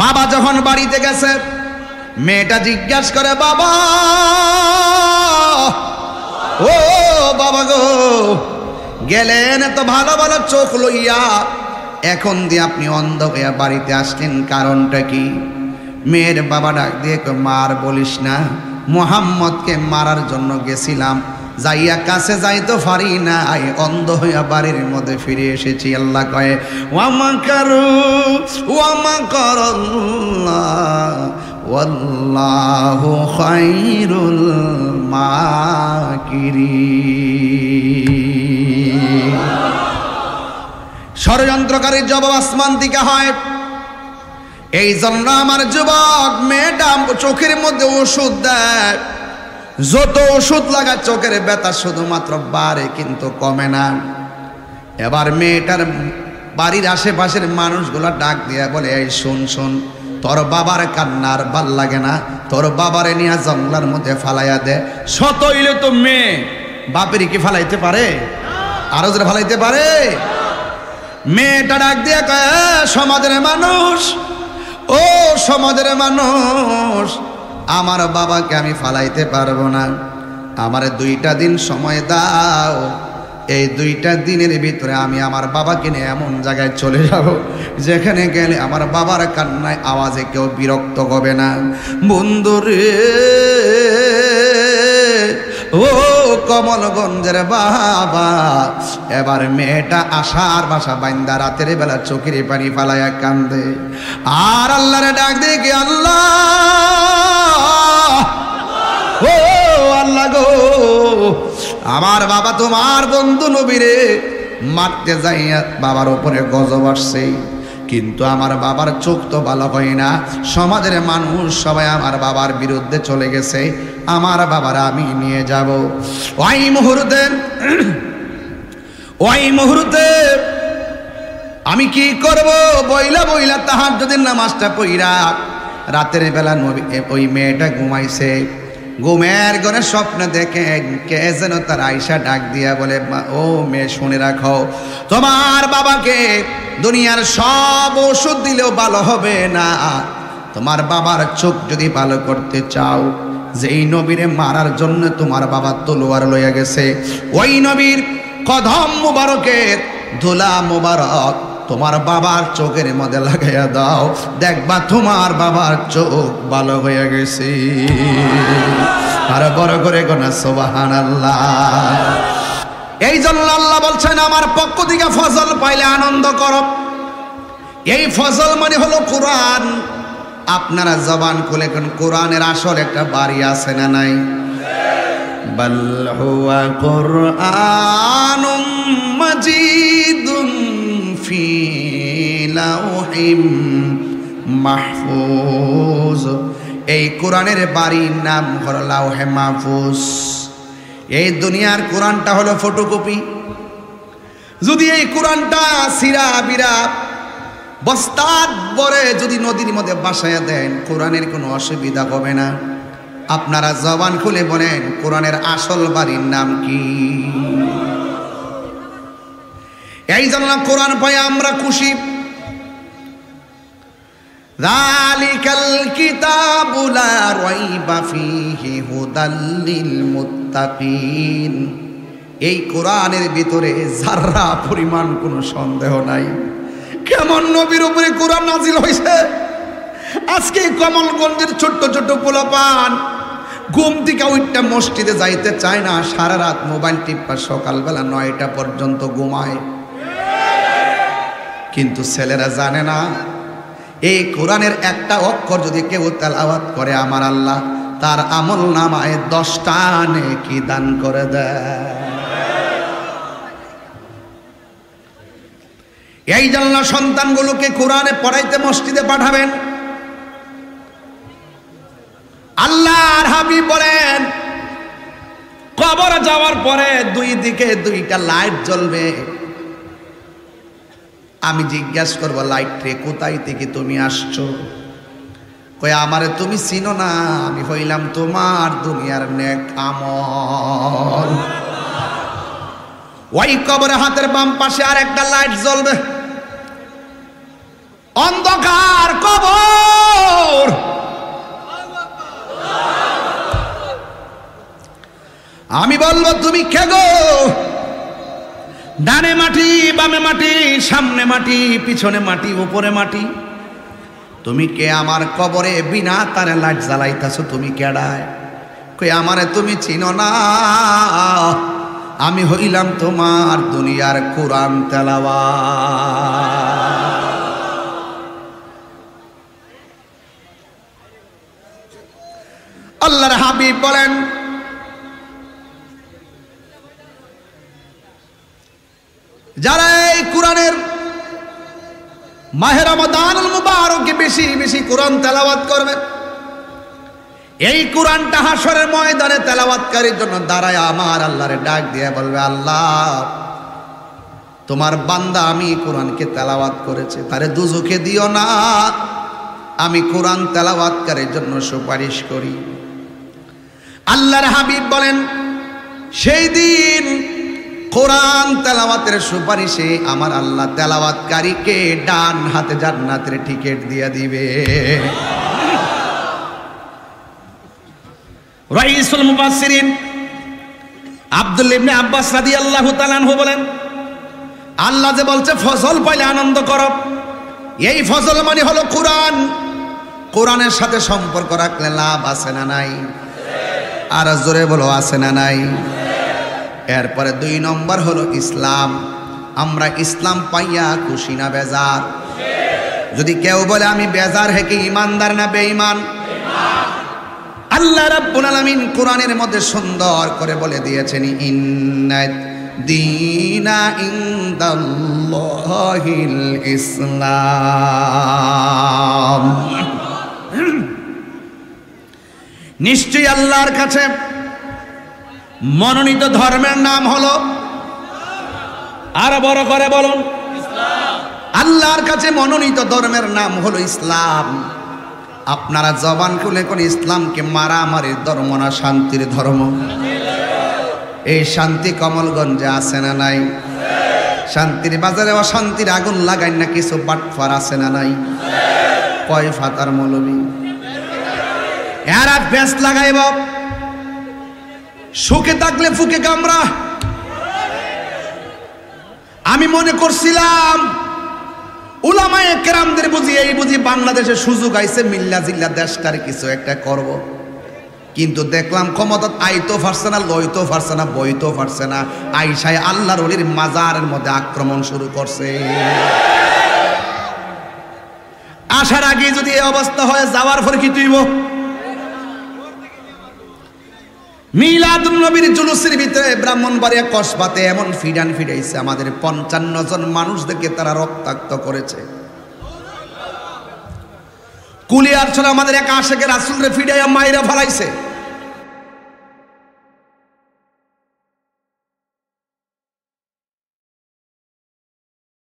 বাবা যখন বাড়িতে গেছে, মেয়েটা জিজ্ঞাসা করে, বাবা ও বাবা গো, গেলেন এত ভালো ভালো চোখ লইয়া, এখন দিয়ে আপনি অন্ধ হইয়া বাড়িতে আসলেন, কারণটা কি? মেয়ের বাবা ডাক দিয়ে কয়, মার বলিস না, মুহাম্মদকে মারার জন্য গেছিলাম, যাইয়া কাছে যাইতে পারি না, অন্ধ হইয়া বাড়ির মধ্যে ফিরে এসেছি। আল্লাহ কয়, ওয়ামাকারু ওয়ামাকারাল্লাহ ওয়াল্লাহু খায়রুল মাকিরিন। ষড়যন্ত্রকারীর জবাব আসমান থেকে হয়। এই জন্য আমার যুবক, মেয়েটা চোখের মধ্যে ওষুধ দেয়, যত ওষুধ লাগা চোখের ব্যথা শুধুমাত্র বাড়ে কিন্তু কমে না। এবার মেয়েটার বাড়ির আশেপাশের মানুষগুলা ডাক দিয়া বলে, এই শোন শোন, তোর বাবার কান্নার ভাল লাগে না, তোর বাবারে নিয়ে জঙ্গলার মধ্যে ফালাইয়া দে। শত হইলে তো মেয়ে বাপেরই কি ফালাইতে পারে? আরো যারা ফালাইতে পারে? মেয়েটা ডাক দিয়া কয়, সমাজের মানুষ, ও সমাজের মানুষ, আমার বাবাকে আমি ফালাইতে পারবো না, আমার 2টা দিন সময় দাও, এই 2টা দিনের ভিতরে আমি আমার বাবাকে নিয়ে এমন জায়গায় চলে যাব যেখানে গেলে আমার বাবার কান্নায় আওয়াজে কেউ বিরক্ত হবে না। বন্ধুরে ও কমলগঞ্জের বাবা, এবার মেয়েটা আশার বাসা বাইন্দা রাতের বেলা চোখের পানি ফালাইয়া কান্দে, আর আল্লাহরে ডাক দিয়ে কি, আল্লাহ ও আল্লাহ গো, আমার বাবা তোমার বন্ধু নবীরে মারতে যাইয়া বাবার উপরে গজব আসছে, কিন্তু আমার বাবার চোখ তো ভালো হয় না, সমাজের মানুষ সবাই আমার বাবার বিরুদ্ধে চলে গেছে, আমার বাবার আমি নিয়ে যাব। ওই মুহূর্তে আমি কি করব? বইলা বইলা তাহাজ্জুদের নামাজটা পড়িরা রাতের বেলা ওই মেয়েটা ঘুমাইছে, ঘুমের ঘরে স্বপ্ন দেখেন কে যেন তার আয়সা ডাক দিয়া বলে, ও মেয়ে শুনে রাখো, তোমার বাবাকে দুনিয়ার সব ওষুধ দিলেও ভালো হবে না, তোমার বাবার চোখ যদি ভালো করতে চাও, যেই নবীরে মারার জন্য তোমার বাবা তলোয়ার লইয়া গেছে, ওই নবীর কদম মুবারকের ধুলা মুবারক তোমার বাবার চোখের মধ্যে লাগাইয়া দাও, দেখবা তোমার বাবার চোখ ভালো হয়ে গেছে। আর বড় করে গোনা সুবহানাল্লাহ। এই জন্য আল্লাহ বলছেন, আমার পক্ষ থেকে ফজল পাইলে আনন্দ করো। এই ফজল মানে হলো কোরআন। আপনারা জবান খুলে কোন কোরআনের আসল একটা বাড়ি আছে না নাই? বাল হুয়া কুরআনুম মাজিদুন ফি লাউহিম মাহফুজ। এই কোরআনের বাড়ির নাম হলো লাউহে মাহফুজ। এই দুনিয়ার কোরআনটা হলো ফটোকপি। যদি এই কোরআনটা সিরা বিরা বস্তাত ভরে যদি নদীর মধ্যে বাসায় দেন, কোরআনের কোনো অসুবিধা হবে না। আপনারা জবান খুলে বলেন, কোরআনের আসল বাড়ির নাম কি? এই জন্য কোরআন পাই আমরা খুশি। যালিকাল কিতাবু লা রাইবা ফীহি হুদাল লিল মুত্তাকিন। এই কোরআনের ভিতরে যারা পরিমাণ কোনো সন্দেহ নাই। কেমন নবীর উপরে কোরআন নাজিল হয়েছে। আজকে কমলগঞ্জের ছোট্ট ছোট্ট পোলাপান ঘুম থেকে উঠটা মসজিদে যাইতে চায় না, সারা রাত মোবাইল টিপা সকালবেলা 9টা পর্যন্ত ঘুমায়। কিন্তু ছেলেরা জানে না, এই কোরআনের একটা অক্ষর যদি কেউ তেলাওয়াত করে, আমার আল্লাহ তার আমল নামায় 10টা নেকি দান করে দেয়। এই জন্য সন্তানগুলোকে কোরআনে পড়াইতে মসজিদে পাঠাবেন। আল্লাহর হাবিব বলেন, কবরে যাওয়ার পরে 2 দিকে 2টা লাইট জ্বলবে। আমি জিজ্ঞাসা করবো, লাইট রে কোথায় থেকে তুমি আসছো? কয়, আমারে তুমি চিনো না, আমি হইলাম তোমার দুনিয়ার নেক আমল। ওই কবরে হাতের বাম পাশে আর একটা লাইট জ্বলবে। অন্ধকার কবর, তুমি কে গো? ডানে মাটি, বামে মাটি, সামনে মাটি, পিছনে মাটি, উপরে মাটি। তুমি কে আমার কবরে বিনা তারে লাইট জ্বালাইতাছো? তুমি কেডায়? কই আমারে তুমি চিনো না, আমি হইলাম তোমার দুনিয়ার কোরআন তেলাওয়াত। আল্লাহর হাবিব বলেন, যারা এই কোরআনের মাহে রমাদানুল মুবারকে বেশি বেশি কোরআন তেলাওয়াত করবে, এই কোরআনটা হাসরের ময়দানে তেলাওয়াতকারীর জন্য দাঁড়ায় আমার আল্লাহরে ডাক দিয়ে বলবে, আল্লাহ তোমার বান্দা আমি কোরআনকে তেলাওয়াত করেছে, তারে দুজখে দিও না, আমি কোরআন তেলাওয়াতকারীর জন্য সুপারিশ করি। আল্লাহর হাবিব বলেন, সেই দিন কোরআন তেলাওয়াতের সুপারিশে আমার আল্লাহ তেলাওয়াতকারীকে ডান হাতে জান্নাতের টিকিট দিয়ে দিবে। রাইসুল মুফাসসিরিন আব্দুল্লাহ ইবনে আব্বাস রাদিয়াল্লাহু তাআলা আনহু বলেন, আল্লাহ যে বলছে ফজল পাইলে আনন্দ করো, এই ফজল মানে হলো কোরআন। কোরআনের সাথে সম্পর্ক রাখলে লাভ আছে না নাই? আর জোরে বলো, আছে না নাই? এরপরে 2 নম্বর হলো ইসলাম। আমরা ইসলাম পাইয়া খুশি না বেজার? যদি কেউ বলে আমি বেজার, হে কি ইমানদার না বেঈমান? আল্লাহ রাব্বুল আলামিন কোরআনের মধ্যে সুন্দর করে বলে দিয়েছেন, ইন্নাদ দীনা ইনদাল্লাহিল ইসলাম। নিশ্চয়ই আল্লাহর কাছে মনোনীত ধর্মের নাম হলো, আরো বড় করে বলুন, আল্লাহর কাছে মনোনীত ধর্মের নাম হলো ইসলাম। আপনারা জবান খুলে কোন ইসলামকে মারামারির ধর্ম না, শান্তির ধর্ম। এই শান্তি কমলগঞ্জে আছে না নাই? শান্তির বাজারে অশান্তির আগুন লাগাই না কিছু বাটফার আছে না নাই? কয় ফাতার মৌলবী এরা বেশ লাগাইব, সুখে থাকলে ফুকে কামরা। আমি মনে করছিলাম উলামায়ে কেরামদের বুঝি এই বুঝি বাংলাদেশে সুযোগ আইছে মিল্লা জিল্লা দেশটার কিছু একটা করব, কিন্তু দেখলাম ক্ষমতা আইতো পারছে না, লইতো পারছে না, বইতো পারছে না। আইসায় আল্লাহর ওলির মাজারের মধ্যে আক্রমণ শুরু করছে। আসার আগে যদি এই অবস্থা হয়, যাওয়ার পর কি তুইব? মিলাদুন নবীর জুলুসের ভিতরে ব্রাহ্মণবাড়িয়া কসবাতে এমন ফিডান ফিডাইছে, আমাদের 55 জন মানুষদেরকে তারা রক্তাক্ত করেছে। কুলিয়ার ছড়া আমাদের এক আশেকের রাসূলরে ফিডাইয়া মাইরা ফেলাইছে।